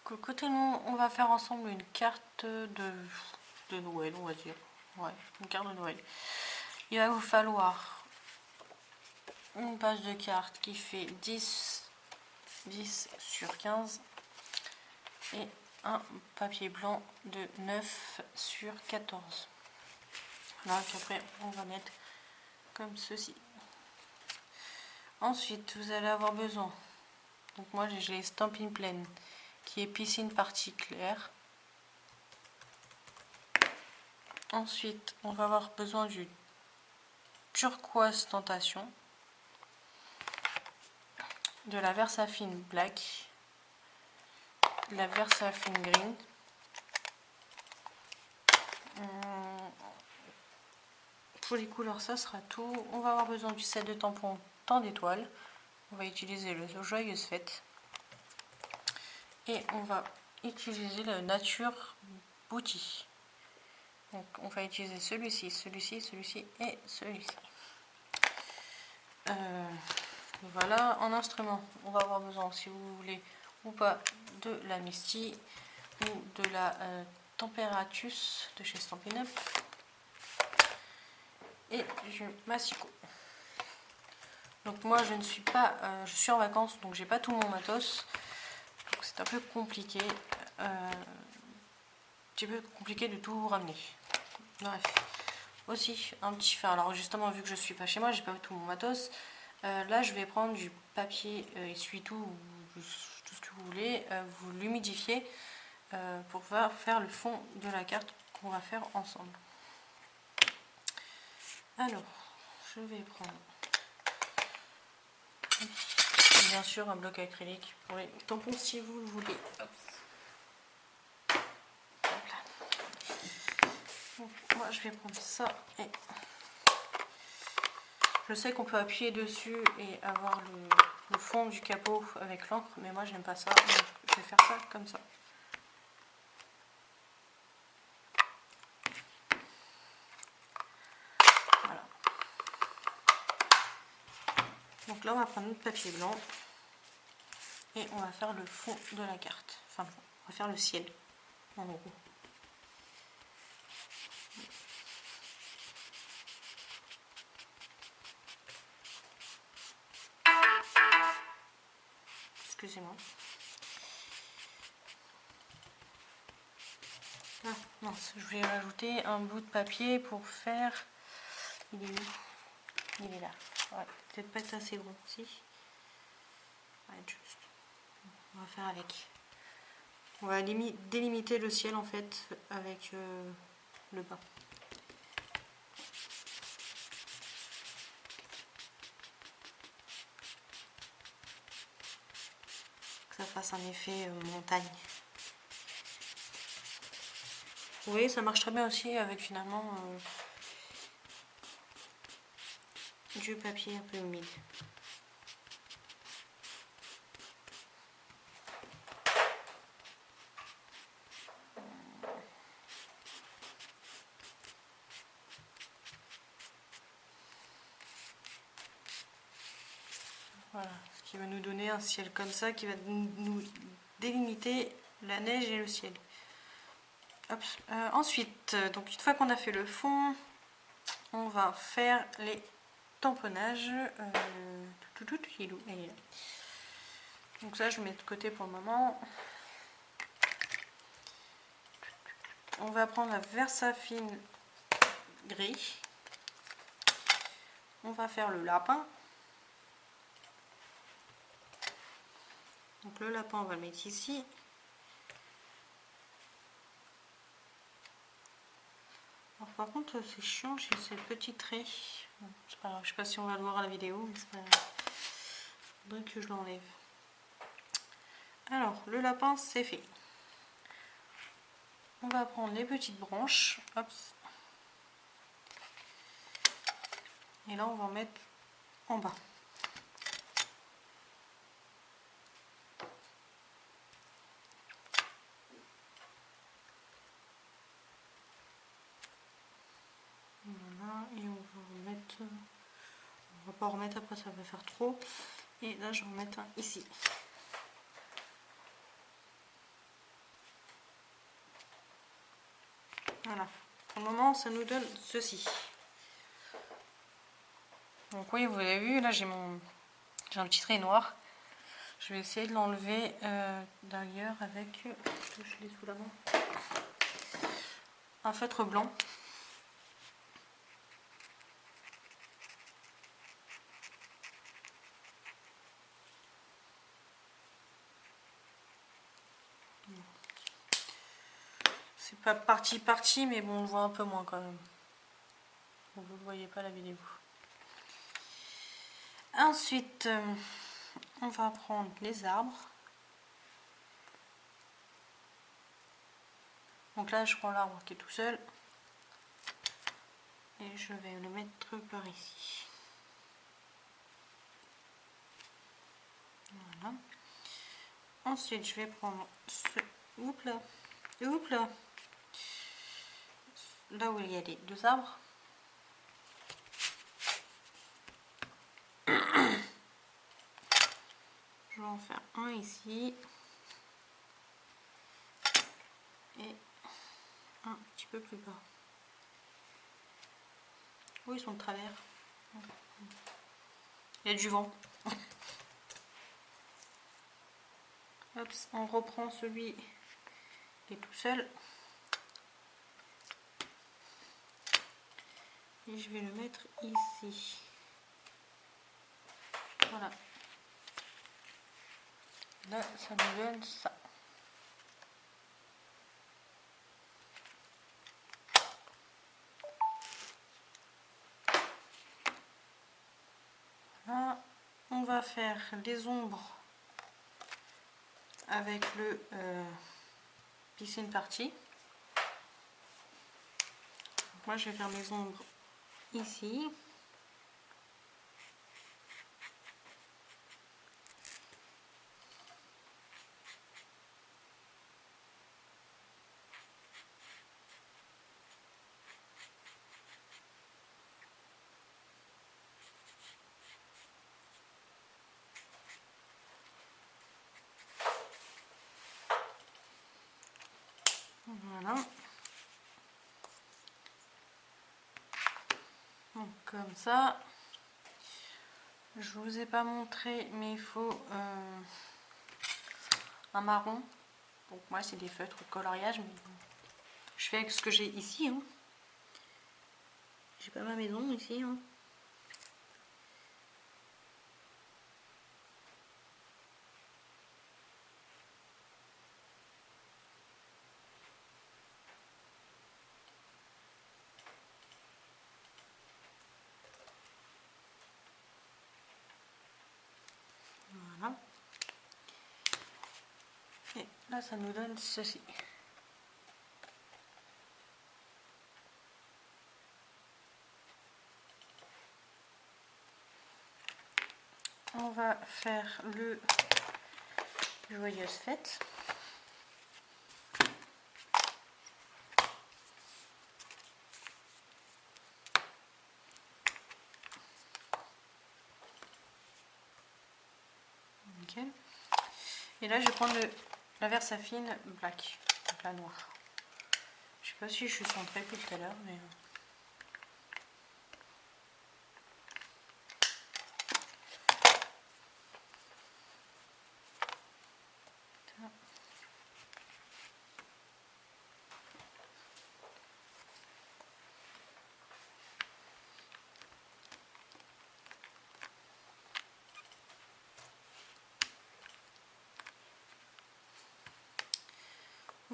côté nous, on va faire ensemble une carte de Noël, on va dire. Ouais, une carte de Noël. Il va vous falloir une page de carte qui fait 10 sur 15 et un papier blanc de 9 sur 14. Là, puis après, on va mettre comme ceci. Ensuite, vous allez avoir besoin, donc moi j'ai Stampin' Plain qui est piscine partie claire. Ensuite, on va avoir besoin du turquoise tentation, de la Versafine black, de la Versafine green, pour les couleurs ça sera tout. On va avoir besoin du set de tampons temps d'étoiles. On va utiliser le Joyeuse Fête et on va utiliser le Nature Booty. Donc on va utiliser celui-ci, celui-ci, celui-ci et celui-ci. Voilà, en instrument, on va avoir besoin, si vous voulez ou pas, de la Misty ou de la Temperatus de chez Stampin' Up et du Massico. Donc moi je ne suis pas, je suis en vacances, donc j'ai pas tout mon matos, donc c'est un peu compliqué, de tout ramener. Bref, aussi un petit fer. Alors justement, vu que je suis pas chez moi, j'ai pas tout mon matos. Là je vais prendre du papier essuie-tout ou tout ce que vous voulez, vous l'humidifiez pour faire le fond de la carte qu'on va faire ensemble. Alors je vais prendre bien sûr un bloc acrylique pour les tampons si vous le voulez. Hop. Donc, moi je vais prendre ça et je sais qu'on peut appuyer dessus et avoir le fond du capot avec l'encre, mais moi j'aime pas ça, donc je vais faire ça comme ça. Voilà. Donc là on va prendre notre papier blanc et on va faire le fond de la carte. Enfin, on va faire le ciel en gros. Excusez-moi. Ah mince, je vais rajouter un bout de papier pour faire. Il est où? Il est là. Ouais, peut-être pas être assez gros, si. Ouais, juste. On va faire avec. On va délimiter le ciel en fait avec le bas. Que ça fasse un effet montagne. Vous voyez, ça marche très bien aussi avec finalement du papier un peu humide. Voilà, ce qui va nous donner un ciel comme ça, qui va nous délimiter la neige et le ciel. Hop. Ensuite, donc une fois qu'on a fait le fond, on va faire les tamponnages. Il est là. Donc ça, je mets de côté pour le moment. On va prendre la Versafine gris. On va faire le lapin. Donc le lapin, on va le mettre ici. Alors, par contre, c'est chiant, j'ai ces petits traits. Bon, c'est pas grave, je sais pas si on va le voir à la vidéo, mais c'est pas grave. Faudrait que je l'enlève. Alors, le lapin, c'est fait. On va prendre les petites branches. Hop. Et là, on va en mettre en bas. Voilà, et on va remettre. On va pas en remettre après, ça va faire trop. Et là, je vais en mettre un ici. Voilà. Pour le moment, ça nous donne ceci. Donc oui, vous avez vu, là j'ai un petit trait noir. Je vais essayer de l'enlever d'ailleurs avec, je l'ai sous la main, un feutre blanc. C'est pas parti, mais bon, on le voit un peu moins quand même. Vous ne voyez pas la vidéo. Ensuite, on va prendre les arbres. Donc là, je prends l'arbre qui est tout seul. Et je vais le mettre par ici. Voilà. Ensuite, je vais prendre ce... Oups là. Là où il y a les deux arbres. Je vais en faire un ici. Et un petit peu plus bas. Oui, ils sont de travers. Il y a du vent. Hop, on reprend celui qui est tout seul. Et je vais le mettre ici. Voilà. Là, ça nous donne ça. Là, on va faire les ombres avec le piscine party. Moi, je vais faire mes ombres ici. Voilà. Donc comme ça. Je vous ai pas montré, mais il faut un marron. Donc moi c'est des feutres de coloriage, mais je fais avec ce que j'ai ici. Hein. J'ai pas ma maison ici. Hein. Voilà. Et là ça nous donne ceci. On va faire le joyeuse fête. Okay. Et là je vais prendre la Versafine Black, donc la noire. Je sais pas si je suis centrée depuis tout à l'heure, mais...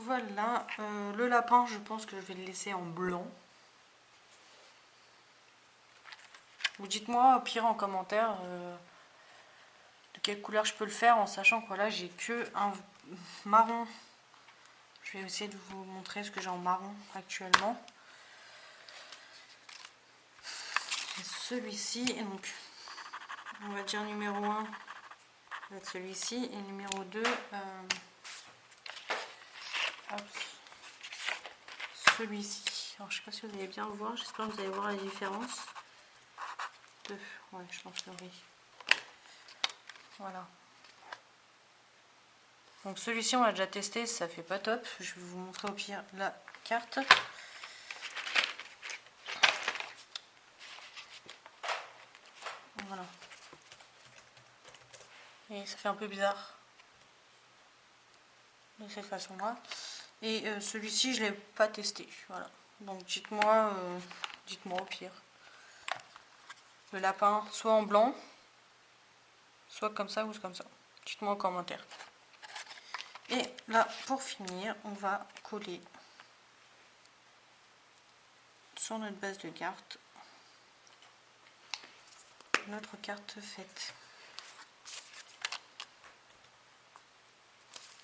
Voilà, le lapin, je pense que je vais le laisser en blanc. Vous dites-moi au pire en commentaire de quelle couleur je peux le faire, en sachant que voilà, j'ai que un marron. Je vais essayer de vous montrer ce que j'ai en marron actuellement. Celui-ci, et donc on va dire numéro 1 va être celui-ci, et numéro 2 celui-ci. Alors je sais pas si vous allez bien le voir, j'espère que vous allez voir la différence. Ouais, je pense que oui. Voilà. Donc celui-ci on l'a déjà testé, ça fait pas top. Je vais vous montrer au pire la carte. et ça fait un peu bizarre de cette façon là. Et celui-ci je l'ai pas testé, voilà. Donc dites-moi au pire. Le lapin soit en blanc, soit comme ça ou comme ça. Dites-moi en commentaire. Et là pour finir on va coller sur notre base de carte notre carte faite.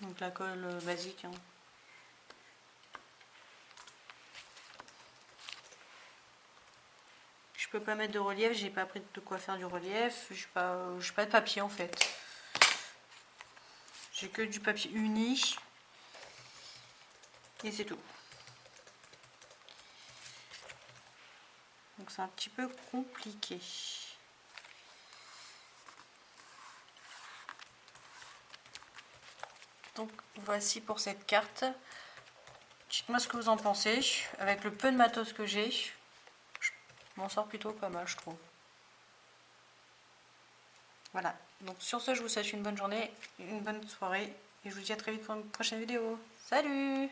Donc la colle basique. Hein. Je peux pas mettre de relief, j'ai pas pris de quoi faire du relief, j'ai pas de papier en fait. J'ai que du papier uni et c'est tout. Donc c'est un petit peu compliqué. Donc voici pour cette carte. Dites-moi ce que vous en pensez. Avec le peu de matos que j'ai, je m'en sors plutôt pas mal, je trouve. Voilà. Donc sur ce, je vous souhaite une bonne journée, une bonne soirée. Et je vous dis à très vite pour une prochaine vidéo. Salut!